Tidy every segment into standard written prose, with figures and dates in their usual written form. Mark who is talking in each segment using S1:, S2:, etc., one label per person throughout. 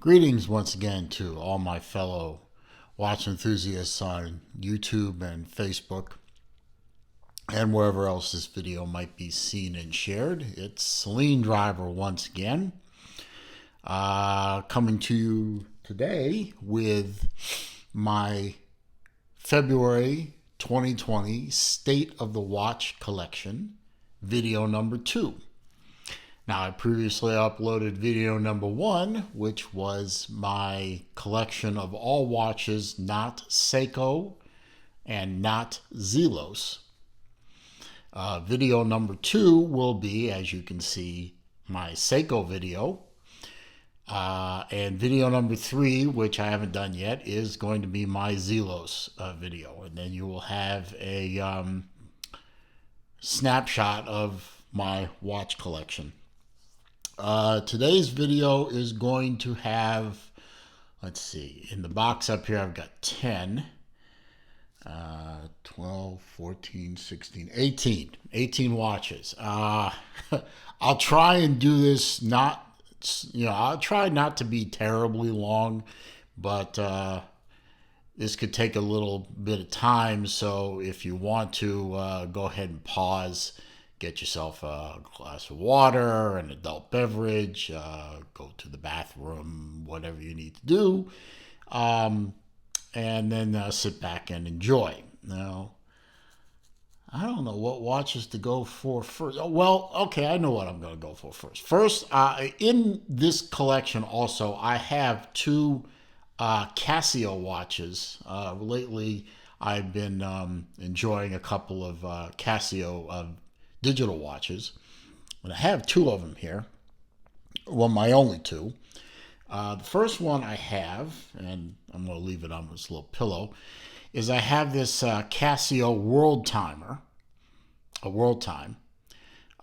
S1: Greetings once again to all my fellow watch enthusiasts on YouTube and Facebook and wherever else this video might be seen and shared. It's Celine Driver once again, coming to you today with my February 2020 State of the Watch Collection, video number 2. Now, I previously uploaded video number 1, which was my collection of all watches not Seiko and not Zelos. Video number 2 will be, as you can see, my Seiko video. And video number 3, which I haven't done yet, is going to be my Zelos video. And then you will have a snapshot of my watch collection. Today's video is going to have, let's see, in the box up here I've got 10, 12, 14, 16, 18 watches. I'll try and do this I'll try not to be terribly long, but this could take a little bit of time, so if you want to go ahead and pause, get yourself a glass of water, an adult beverage, go to the bathroom, whatever you need to do, and then sit back and enjoy. Now, I don't know what watches to go for first. Oh, well, okay, I know what I'm going to go for first. First, in this collection also, I have 2 Casio watches. Lately, I've been enjoying a couple of Casio digital watches, and I have 2 of them here. Well, my only 2. The first one I have, and I'm going to leave it on this little pillow, is I have this Casio World Timer, a World Time.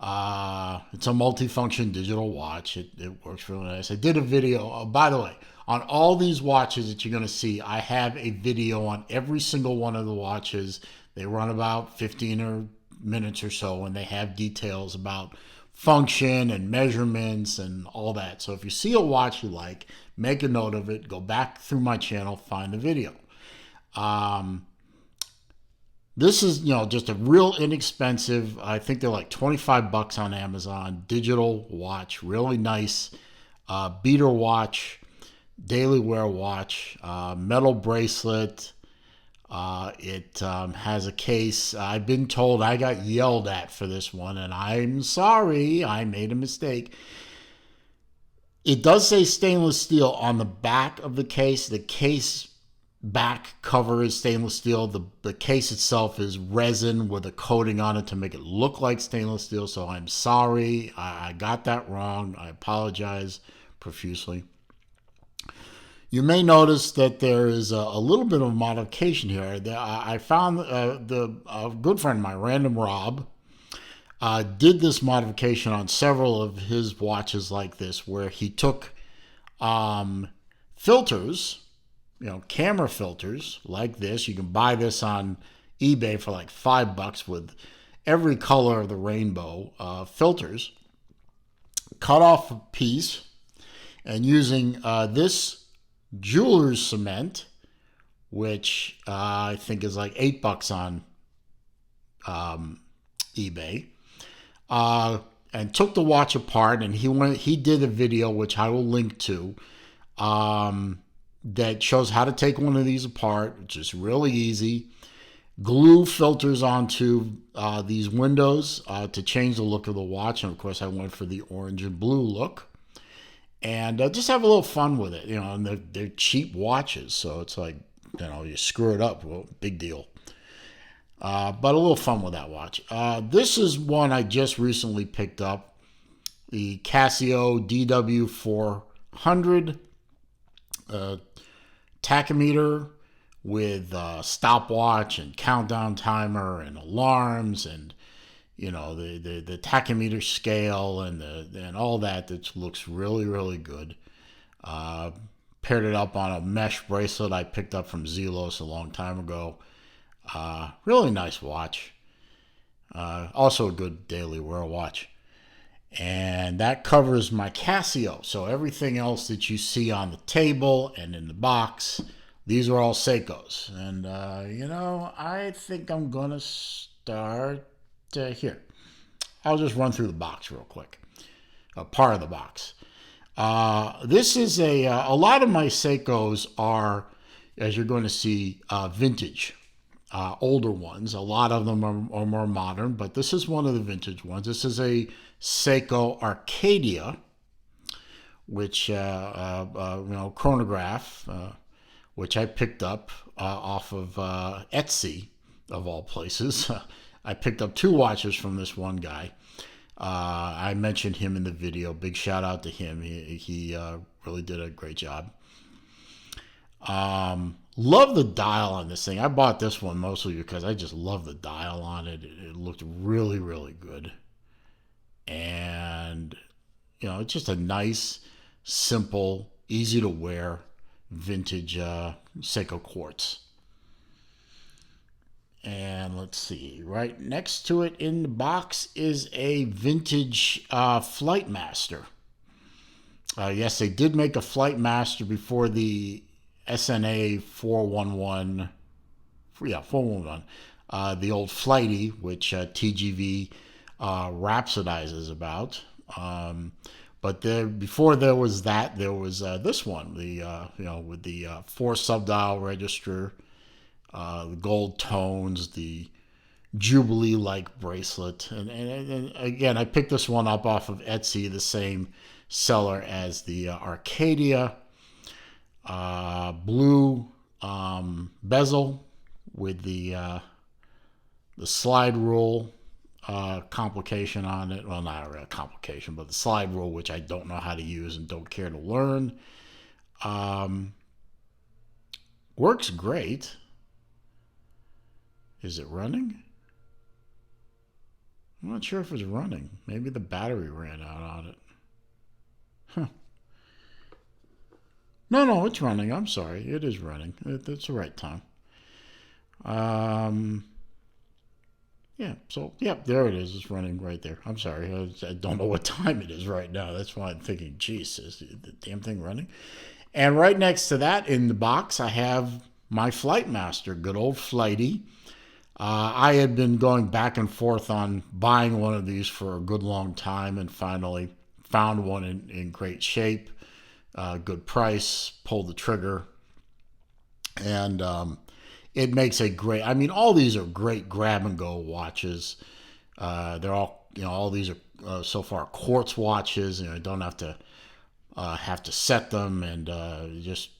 S1: It's a multifunction digital watch. It works really nice. I did a video, by the way, on all these watches that you're going to see, I have a video on every single one of the watches. They run about 15 minutes or so, and they have details about function and measurements and all that. So if you see a watch you like, make a note of it, go back through my channel, find the video. This is, just a real inexpensive, I think they're like $25 on Amazon, digital watch, really nice, beater watch, daily wear watch, metal bracelet. It has a case. I've been told I got yelled at for this one, and I'm sorry, I made a mistake. It does say stainless steel on the back of the case. The case back cover is stainless steel. The case itself is resin with a coating on it to make it look like stainless steel, so I'm sorry. I got that wrong. I apologize profusely. You may notice that there is a little bit of modification here. I found a good friend of mine, Random Rob, did this modification on several of his watches like this, where he took filters, camera filters like this. You can buy this on eBay for like $5 with every color of the rainbow filters. Cut off a piece, and using this jeweler's cement, which I think is like $8 on eBay, and took the watch apart, and he did a video which I will link to, that shows how to take one of these apart, which is really easy. Glue filters onto these windows to change the look of the watch, and of course I went for the orange and blue look. And just have a little fun with it, and they're cheap watches, so it's like, you screw it up, well, big deal. But a little fun with that watch. This is one I just recently picked up, the Casio DW400 tachometer with stopwatch and countdown timer and alarms and the tachometer scale and all that looks really, really good. Paired it up on a mesh bracelet I picked up from Zelos a long time ago. Really nice watch. Also a good daily wear watch. And that covers my Casio. So everything else that you see on the table and in the box, these are all Seikos. And, I think I'm going to start here. I'll just run through the box real quick. A part of the box. This is a lot of my Seikos are, as you're going to see, vintage. Older ones. A lot of them are more modern, but this is one of the vintage ones. This is a Seiko Arcadia, which chronograph, which I picked up off of Etsy, of all places. I picked up 2 watches from this one guy. I mentioned him in the video. Big shout out to him. He really did a great job. Love the dial on this thing. I bought this one mostly because I just love the dial on it. It looked really, really good. And, it's just a nice, simple, easy to wear, vintage Seiko quartz. And let's see, right next to it in the box is a vintage Flightmaster. Yes, they did make a Flightmaster before the SNA 411, 411, the old Flighty, which TGV rhapsodizes about. But before there was that, there was this one, with the 4 subdial register, the gold tones, the Jubilee-like bracelet. And again, I picked this one up off of Etsy, the same seller as the Arcadia. Blue bezel with the slide rule complication on it. Well, not a real complication, but the slide rule, which I don't know how to use and don't care to learn. Works great. Is it running? I'm not sure if it's running. Maybe the battery ran out on it. Huh. No, it's running. I'm sorry. It is running. It's the right time. Yeah, so, there it is. It's running right there. I'm sorry. I don't know what time it is right now. That's why I'm thinking, geez, is the damn thing running? And right next to that in the box, I have my Flightmaster, good old Flighty. I had been going back and forth on buying one of these for a good long time and finally found one in great shape. Good price, pulled the trigger, and it makes a great. I mean, all these are great grab and go watches. They're all these are so far quartz watches. You don't have to set them and just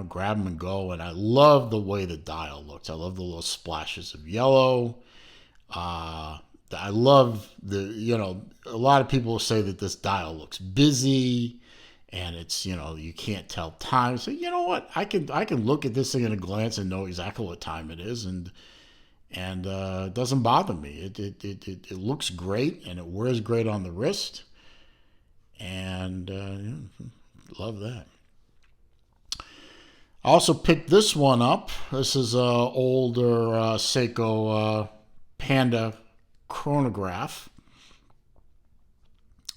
S1: grab them and go. And I love the way the dial looks. I love the little splashes of yellow. I love a lot of people say that this dial looks busy. And it's, you can't tell time. So you know what? I can look at this thing in a glance and know exactly what time it is, and it doesn't bother me. It looks great and it wears great on the wrist, and love that. I also picked this one up. This is a older Seiko Panda chronograph.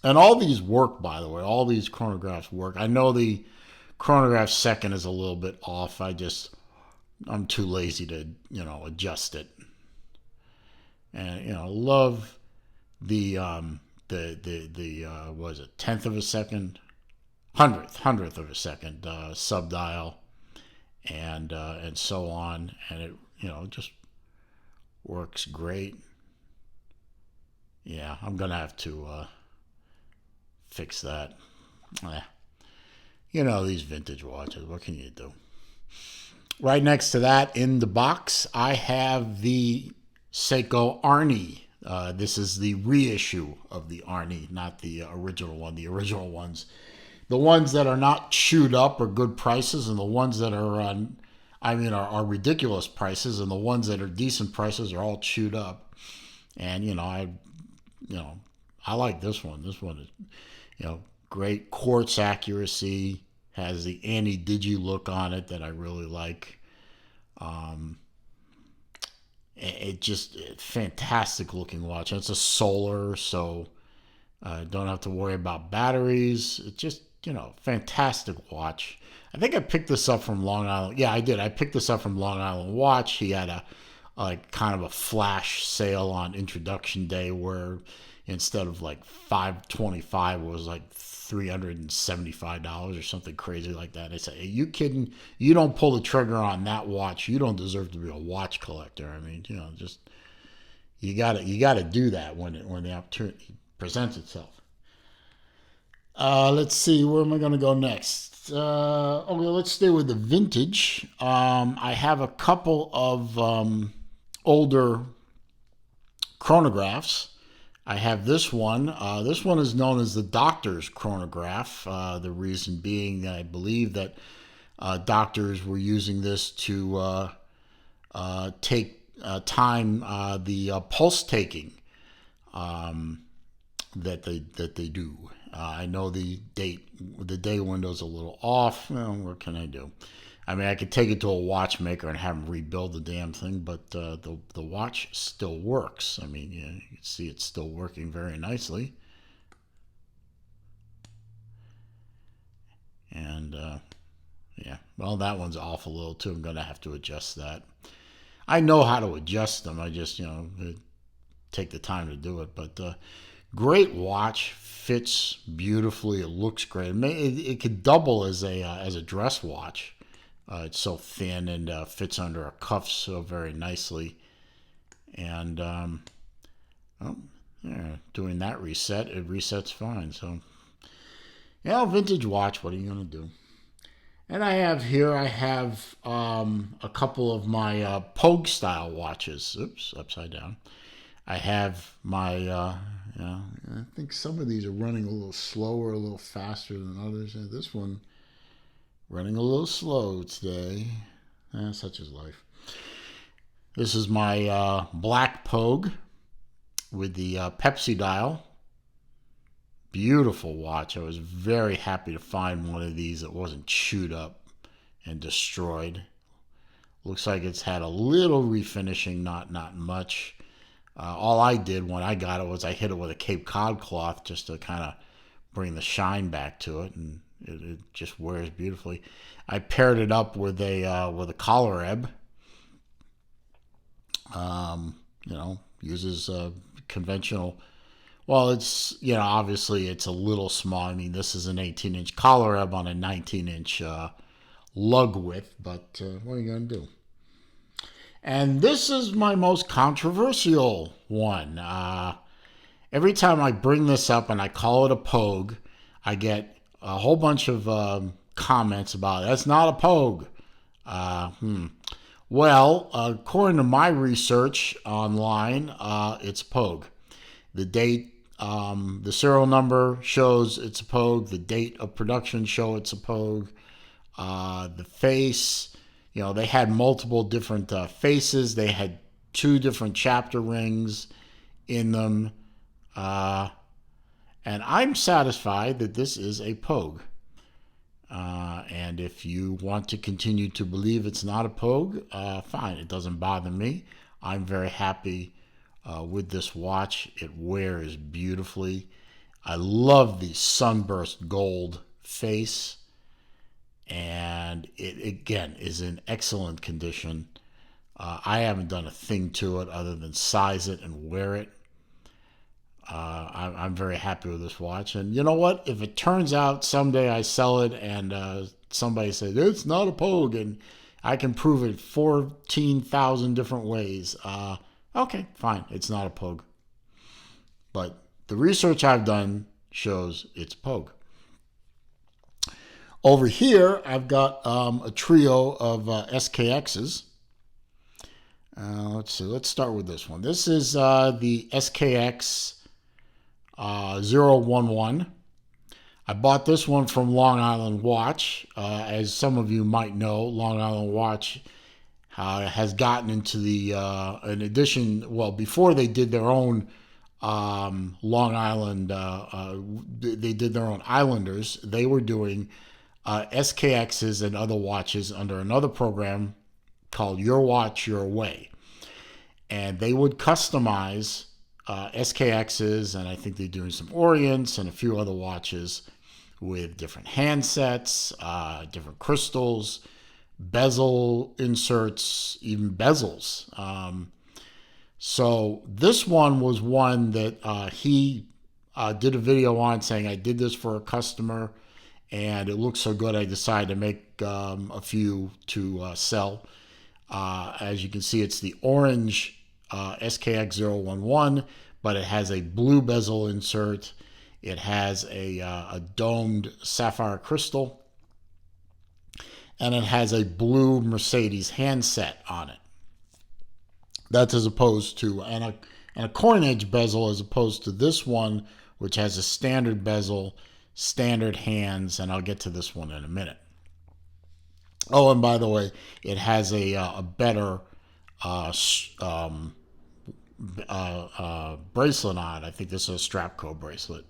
S1: And all these work, by the way. All these chronographs work. I know the chronograph second is a little bit off. I'm too lazy to, adjust it. And, love the what is it, 10th of a second, 100th of a second subdial, and so on. And it, just works great. Yeah, I'm going to have to fix that. These vintage watches, what can you do? Right next to that in the box, I have the Seiko Arnie. This is the reissue of the Arnie, not the original one. The original ones, the ones that are not chewed up are good prices, and the ones that are ridiculous prices, and the ones that are decent prices are all chewed up. And I like this one. This one is, great quartz accuracy, has the anti-digi look on it that I really like. It just fantastic looking watch. It's a solar, so Don't have to worry about batteries. It's just, fantastic watch. I think I picked this up from Long Island. Yeah, I did. I picked this up from Long Island Watch. He had a like kind of a flash sale on introduction day where instead of like $525 it was like $375 or something crazy like that. I said, "Are you kidding? You don't pull the trigger on that watch, you don't deserve to be a watch collector." I mean, just you gotta do that when the opportunity presents itself. Let's see, where am I going to go next? Okay, let's stay with the vintage. I have a couple of older chronographs. I have this one. This one is known as the doctor's chronograph. The reason being that I believe that doctors were using this to take time, the pulse taking that they do. I know the day window's a little off. Well, what can I do? I mean, I could take it to a watchmaker and have them rebuild the damn thing, but the watch still works. I mean, you can see it's still working very nicely. And yeah, well, that one's off a little too. I'm gonna have to adjust that. I know how to adjust them. I just take the time to do it. But great watch, fits beautifully. It looks great. It could double as a dress watch. It's so thin and fits under a cuff so very nicely. And yeah, doing that reset, it resets fine. So vintage watch. What are you gonna do? And I have a couple of my Pogue style watches. Oops, upside down. I have my, I think some of these are running a little slower, a little faster than others. This one running a little slow today. Such is life. This is my black Pogue with the Pepsi dial. Beautiful watch. I was very happy to find one of these that wasn't chewed up and destroyed. Looks like it's had a little refinishing, not much. All I did when I got it was I hit it with a Cape Cod cloth just to kind of bring the shine back to it, and it just wears beautifully. I paired it up with a collar ebb. Uses conventional. Well, it's obviously it's a little small. I mean, this is an 18-inch collar ebb on a 19-inch lug width, but what are you gonna do? And this is my most controversial one. Every time I bring this up and I call it a Pogue, I get a whole bunch of comments about it. That's not a Pogue. Well, according to my research online, it's Pogue. The date, the serial number shows it's a Pogue. The date of production show it's a Pogue. The face, they had multiple different faces. They had 2 different chapter rings in them. And I'm satisfied that this is a Pogue. And if you want to continue to believe it's not a Pogue, fine. It doesn't bother me. I'm very happy with this watch. It wears beautifully. I love the sunburst gold face. And it, again, is in excellent condition. I haven't done a thing to it other than size it and wear it. I'm very happy with this watch. And you know what? If it turns out someday I sell it and somebody says, it's not a Pogue, and I can prove it 14,000 different ways, okay, fine. It's not a Pogue. But the research I've done shows it's Pogue. Over here, I've got a trio of SKXs. Let's see. Let's start with this one. This is the SKX 011. I bought this one from Long Island Watch. As some of you might know, Long Island Watch has gotten into the, in addition, well, before they did their own Long Island, they did their own Islanders. They were doing SKXs and other watches under another program called Your Watch Your Way. And they would customize SKXs, and I think they're doing some Orients and a few other watches with different handsets, different crystals, bezel inserts, even bezels. So this one was one that he did a video on, saying, I did this for a customer and it looks so good I decided to make a few to sell. As you can see, it's the orange SKX011, but it has a blue bezel insert. It has a domed sapphire crystal, and it has a blue Mercedes handset on it. That's as opposed to, and a coin edge bezel, as opposed to this one, which has a standard bezel, standard hands, and I'll get to this one in a minute. Oh, and by the way, it has a better bracelet on it. I think this is a Strapco bracelet,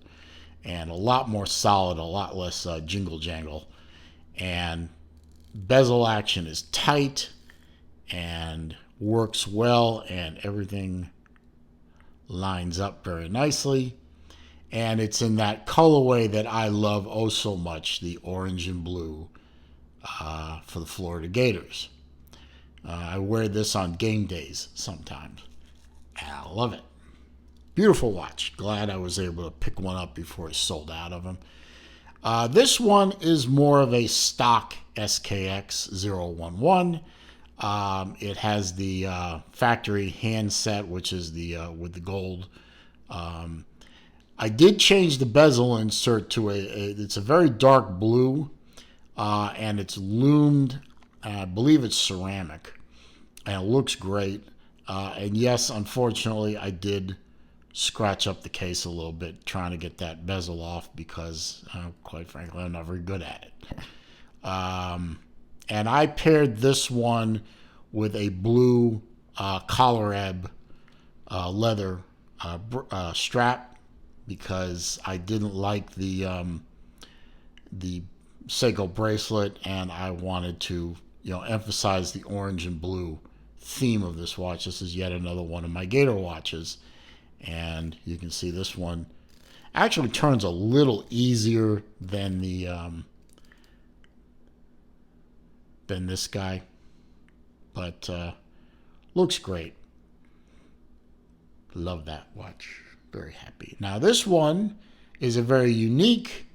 S1: and a lot more solid, a lot less jingle jangle, and bezel action is tight and works well, and everything lines up very nicely. And it's in that colorway that I love oh so much, the orange and blue for the Florida Gators. I wear this on game days sometimes, and I love it. Beautiful watch. Glad I was able to pick one up before it sold out of them. This one is more of a stock SKX 011. It has the factory handset, which is the with the gold. I did change the bezel insert to it's a very dark blue, and it's loomed. I believe it's ceramic, and it looks great. And yes, unfortunately, I did scratch up the case a little bit trying to get that bezel off because, quite frankly, I'm not very good at it. And I paired this one with a blue collar ebb leather strap because I didn't like the Seiko bracelet, and I wanted to emphasize the orange and blue theme of this watch. This is yet another one of my Gator watches, and you can see this one actually turns a little easier than the than this guy, but looks great. Love that watch. Very happy. Now this one is a very unique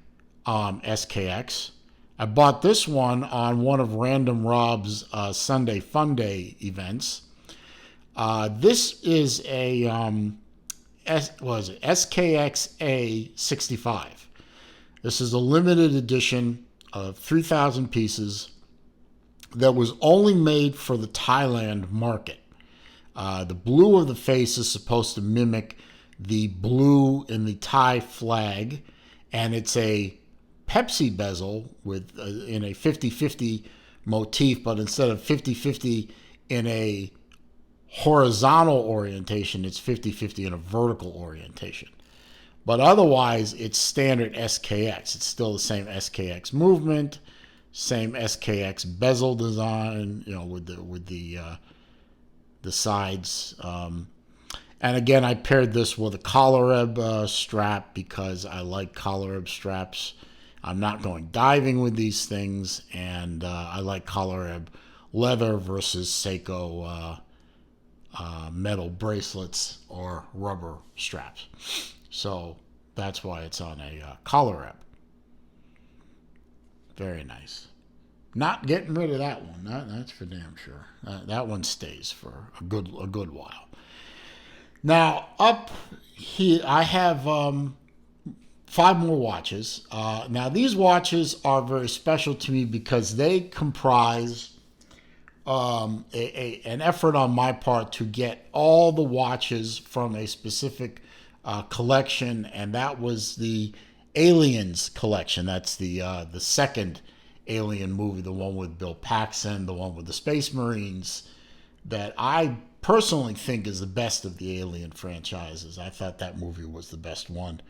S1: SKX. I bought this one on one of Random Rob's Sunday Fun Day events. This is a SKX A65. This is a limited edition of 3,000 pieces that was only made for the Thailand market. The blue of the face is supposed to mimic the blue in the Thai flag, and it's a Pepsi bezel with in a 50-50 motif, but instead of 50-50 in a horizontal orientation, it's 50-50 in a vertical orientation. But otherwise, it's standard SKX. It's still the same SKX movement, same SKX bezel design, with the sides. And again, I paired this with a collar ebb strap because I like collar ebb straps. I'm not going diving with these things, and I like collar ebb leather versus Seiko metal bracelets or rubber straps. So that's why it's on a collar ebb. Very nice. Not getting rid of that one. That's for damn sure. That one stays for a good while. Now up here, I have 5 more watches. Now these watches are very special to me because they comprise an effort on my part to get all the watches from a specific collection, and that was the Aliens collection. That's the second Alien movie, the one with Bill Paxton, the one with the Space Marines, that I personally think is the best of the Alien franchises. I thought that movie was the best one.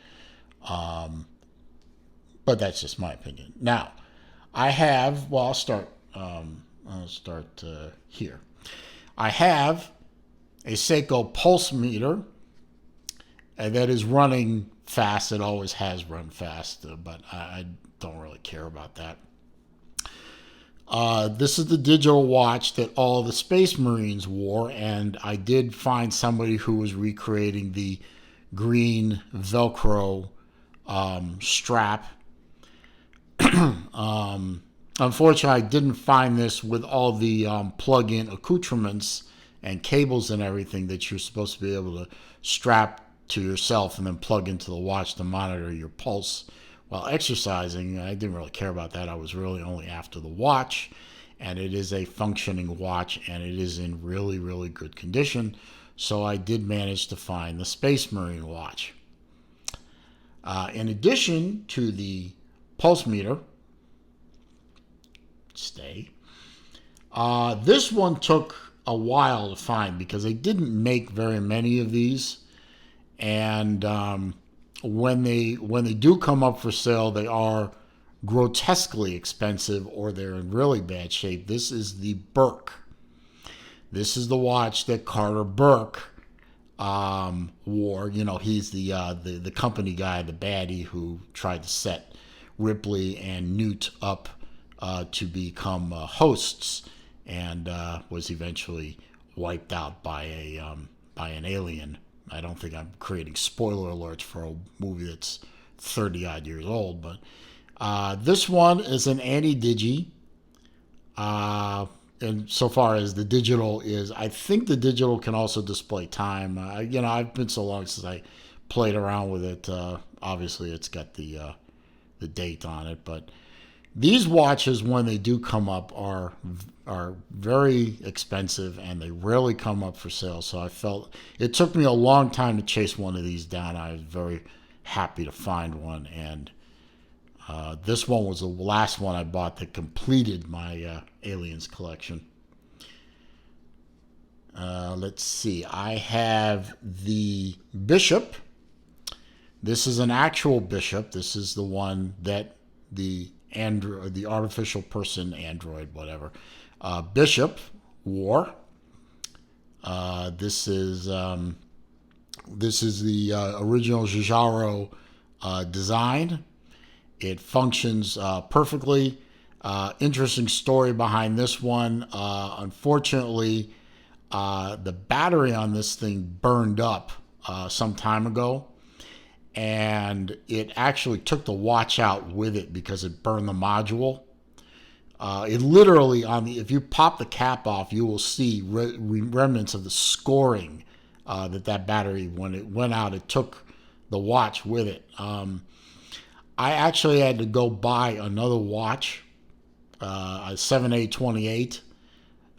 S1: But that's just my opinion. Now, I have, I'll start here. I have a Seiko pulse meter, and that is running fast. It always has run fast, but I don't really care about that. This is the digital watch that all the Space Marines wore, and I did find somebody who was recreating the green Velcro strap. Unfortunately, I didn't find this with all the plug-in accoutrements and cables and everything that you're supposed to be able to strap to yourself and then plug into the watch to monitor your pulse while exercising. I didn't really care about that. I was really only after the watch, and it is a functioning watch, and it is in really, really good condition. So I did manage to find the Space Marine watch. In addition to the pulse meter, this one took a while to find because they didn't make very many of these, and when they do come up for sale, they are grotesquely expensive or they're in really bad shape. This is the Burke. This is the watch that Carter Burke wore. You know, he's the company guy, the baddie who tried to set Ripley and Newt up to become hosts, and was eventually wiped out by an alien. I don't think I'm creating spoiler alerts for a movie that's 30 odd years old, but this one is an anti-digi. And so far as the digital is, I think the digital can also display time. I've been so long since I played around with it. Obviously, it's got the date on it, but these watches, when they do come up, are very expensive, and they rarely come up for sale. So I felt it took me a long time to chase one of these down. I was very happy to find one, and this one was the last one I bought that completed my Aliens collection. Let's see. I have the Bishop. This is an actual Bishop. This is the one that the artificial person android, whatever, Bishop wore. This is the original Giugiaro design. It functions perfectly. Interesting story behind this one. Unfortunately, the battery on this thing burned up some time ago, and it actually took the watch out with it because it burned the module. It literally, if you pop the cap off, you will see remnants of the scoring that battery, when it went out, it took the watch with it. I actually had to go buy another watch, a 7A28,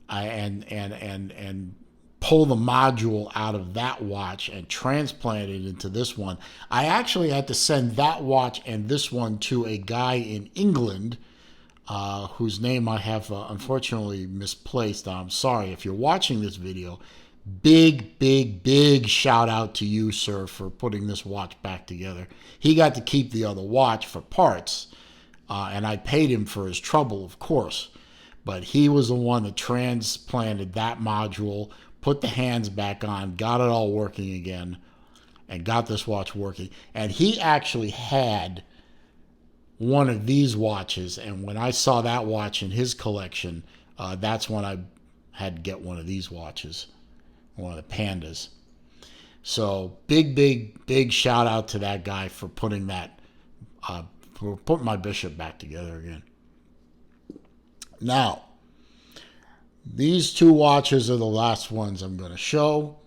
S1: and pull the module out of that watch and transplant it into this one. I actually had to send that watch and this one to a guy in England, whose name I have unfortunately misplaced. I'm sorry. If you're watching this video, big shout out to you, sir, for putting this watch back together. He got to keep the other watch for parts, and I paid him for his trouble, of course. But he was the one that transplanted that module, put the hands back on, got it all working again, and got this watch working. And he actually had one of these watches, and when I saw that watch in his collection, that's when I had to get one of these watches, one of the Pandas. So big shout out to that guy for putting my Bishop back together again. Now, these two watches are the last ones I'm going to show.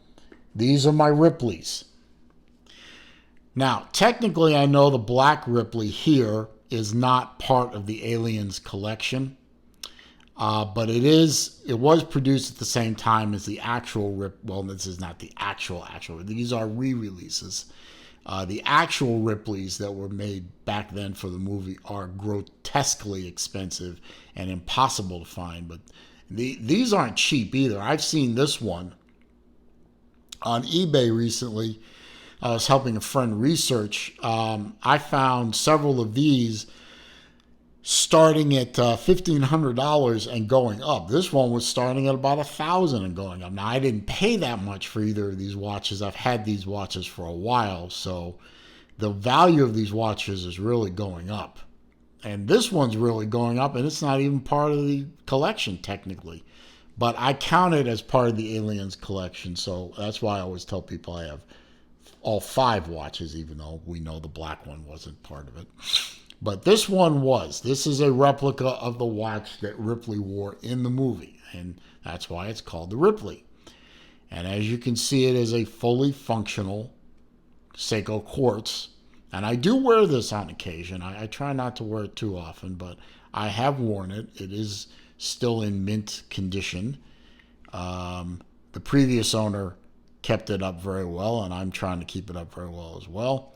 S1: These are my Ripleys. Now, technically, I know the black Ripley here is not part of the Aliens collection, but it was produced at the same time as the actual well, this is not the actual. These are re-releases. The actual Ripleys that were made back then for the movie are grotesquely expensive and impossible to find, but these aren't cheap either. I've seen this one on eBay recently. I was helping a friend research. I found several of these starting at $1,500 and going up. This one was starting at about $1,000 and going up. Now, I didn't pay that much for either of these watches. I've had these watches for a while, so the value of these watches is really going up. And this one's really going up, and it's not even part of the collection technically. But I count it as part of the Aliens collection, so that's why I always tell people I have all 5 watches, even though we know the black one wasn't part of it. But this one was. This is a replica of the watch that Ripley wore in the movie, and that's why it's called the Ripley. And as you can see, it is a fully functional Seiko quartz. And I do wear this on occasion. I try not to wear it too often, but I have worn it. It is still in mint condition. The previous owner kept it up very well, and I'm trying to keep it up very well as well.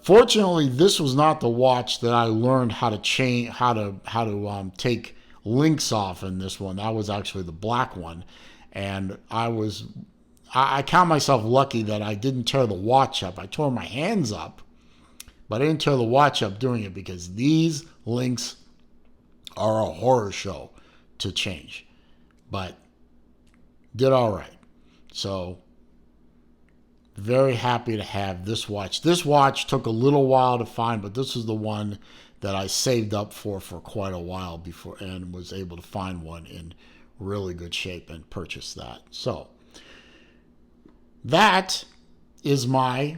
S1: Fortunately, this was not the watch that I learned how to change, how to take links off in this one. That was actually the black one, and I count myself lucky that I didn't tear the watch up. I tore my hands up, but I didn't tear the watch up doing it because these links are a horror show to change. But did all right. So very happy to have this watch. This watch took a little while to find, but this is the one that I saved up for quite a while before and was able to find one in really good shape and purchase that. So that is my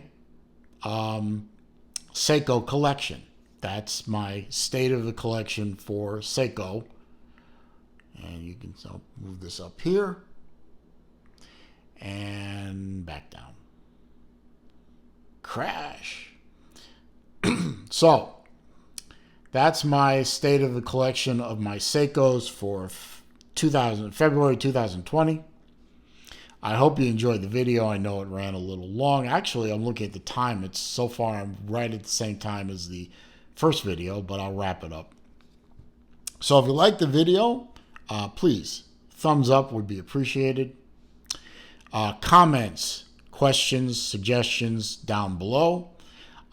S1: Seiko collection. That's my state of the collection for Seiko. And you can move this up here and back down. Crash. So that's my state of the collection of my Seikos for February 2020. I hope you enjoyed the video. I know it ran a little long. Actually, I'm looking at the time. It's so far I'm right at the same time as the first video, but I'll wrap it up. So if you liked the video, please, thumbs up would be appreciated. Comments, questions, suggestions down below.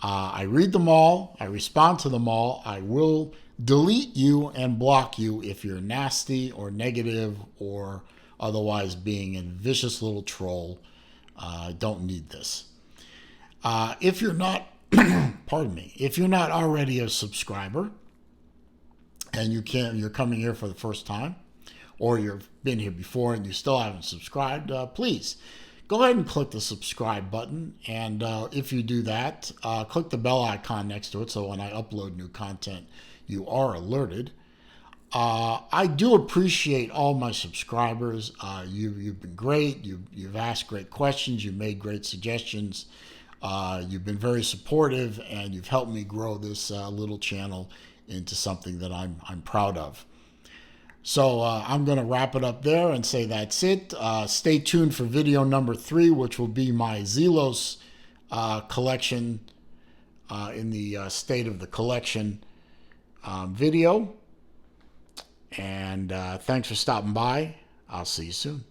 S1: I read them all. I respond to them all. I will delete you and block you if you're nasty or negative or otherwise being a vicious little troll. Don't need this. If you're not, pardon me, if you're not already a subscriber and you're coming here for the first time, or you've been here before and you still haven't subscribed, please go ahead and click the subscribe button. And if you do that, click the bell icon next to it so when I upload new content, you are alerted. I do appreciate all my subscribers. You've been great. You've asked great questions. You've made great suggestions. You've been very supportive, and you've helped me grow this little channel into something that I'm proud of. So I'm going to wrap it up there and say that's it. Stay tuned for video number 3, which will be my Zelos collection in the state of the collection video. And thanks for stopping by. I'll see you soon.